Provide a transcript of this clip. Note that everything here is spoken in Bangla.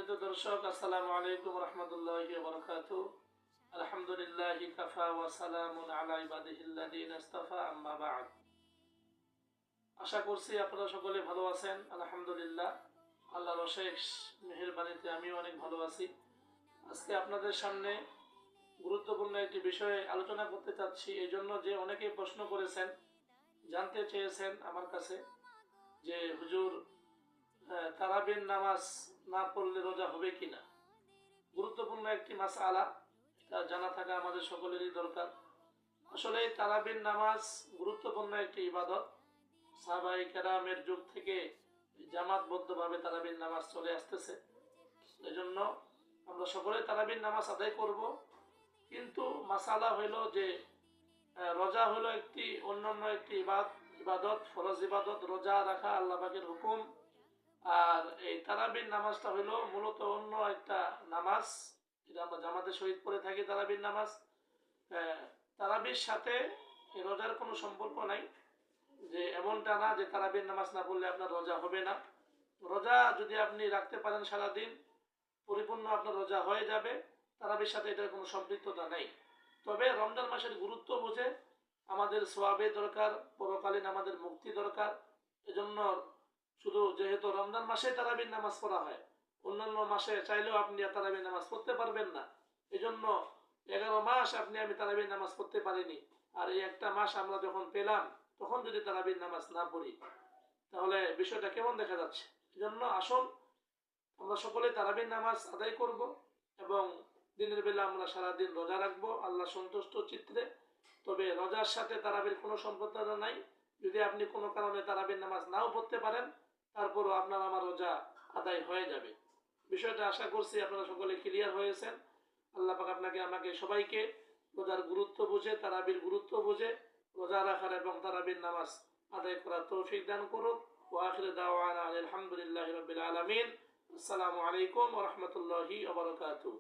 সম্মানিত দর্শক, আসসালামু আলাইকুম রহমতুল্লাহি ওয়া বারাকাতুহু। আলহামদুলিল্লাহি কাফা ওয়া সালামুন আলা ইবাদিহিল্লাযিনা ইসতাফা, আম্মা বা'দ। আশা করছি আপনারা সকলে ভালো আছেন। আলহামদুলিল্লাহ, আল্লাহর অশেষ মেহেরবানিতে আমিও অনেক ভালো আছি। আজকে আপনাদের সামনে গুরুত্বপূর্ণ একটি বিষয়ে আলোচনা করতে চাচ্ছি, এই জন্য যে অনেকেই প্রশ্ন করেছেন, জানতে চেয়েছেন আমার কাছে যে হুজুর, তারাবির নামাজ না পড়লে রোজা হবে কিনা। গুরুত্বপূর্ণ একটি মাসআলা, এটা জানা থাকা আমাদের সকলেরই দরকার। আসলে তারাবির নামাজ গুরুত্বপূর্ণ একটি ইবাদত। সাহাবায়ে কেরামের যুগ থেকে জামাতবদ্ধভাবে তারাবির নামাজ চলে আসতেছে। এজন্য আমরা সকলে তারাবির নামাজ আদায় করব। কিন্তু মাসআলা হইল যে রোজা হলো একটি অন্যান্য একটি ইবাদত, ফরজ ইবাদত। রোজা রাখা আল্লাহ পাকের হুকুম। আর এই তারাবির নামাজটা হইল মূলত অন্য একটা নামাজ, যেটা আমরা জামাতে শহীদ পড়ে থাকি। তারাবির নামাজ, তারাবির সাথে রোজার কোনো সম্পর্ক নাই। যে এমনটা না যে তারাবির নামাজ না পড়লে আপনার রোজা হবে না। রোজা যদি আপনি রাখতে পারেন সারাদিন, পরিপূর্ণ আপনার রোজা হয়ে যাবে। তারাবির সাথে এটার কোনো সম্পৃক্ততা নেই। তবে রমজান মাসের গুরুত্ব বুঝে আমাদের সোয়াবে দরকার, পরকালীন আমাদের মুক্তি দরকার। এজন্য শুধু যেহেতু রমজান মাসে তারাবির নামাজ পড়া হয়, অন্যান্য মাসে চাইলেও আপনি তারাবির নামাজ পড়তে পারবেন না। এই জন্য 11 মাস আমি তারাবির নামাজ পড়তে পারিনি, আর এই একটা মাস আমরা যখন পেলাম তখন যদি তারাবির নামাজ না পড়ি, তাহলে বিষয়টা কেমন দেখা যাচ্ছে। এই জন্য আসুন আমরা সকলে তারাবির নামাজ আদায় করব এবং দিনের বেলা আমরা সারাদিন রোজা রাখবো আল্লাহ সন্তুষ্ট চিত্রে। তবে রোজার সাথে তারাবির কোনো সম্পর্কতা নাই। যদি আপনি কোনো কারণে তারাবির নামাজ নাও পড়তে পারেন, তারপরও আপনার আমার রোজা আদায় হয়ে যাবে। বিষয়টা আশা করছি আপনারা সকলে ক্লিয়ার হয়েছেন। আল্লাহ পাক আপনাকে আমাকে সবাইকে রোজার গুরুত্ব বুঝে, তারাবির গুরুত্ব বুঝে রোজা রাখার এবং তারাবির নামাজ আদায় করার তৌফিক দান করুক। ওয়া আখিরু দাওয়ানা আলহামদুলিল্লাহি রাব্বিল আলামিন। আসসালামু আলাইকুম ওয়া রাহমাতুল্লাহি ওয়া বারাকাতুহু।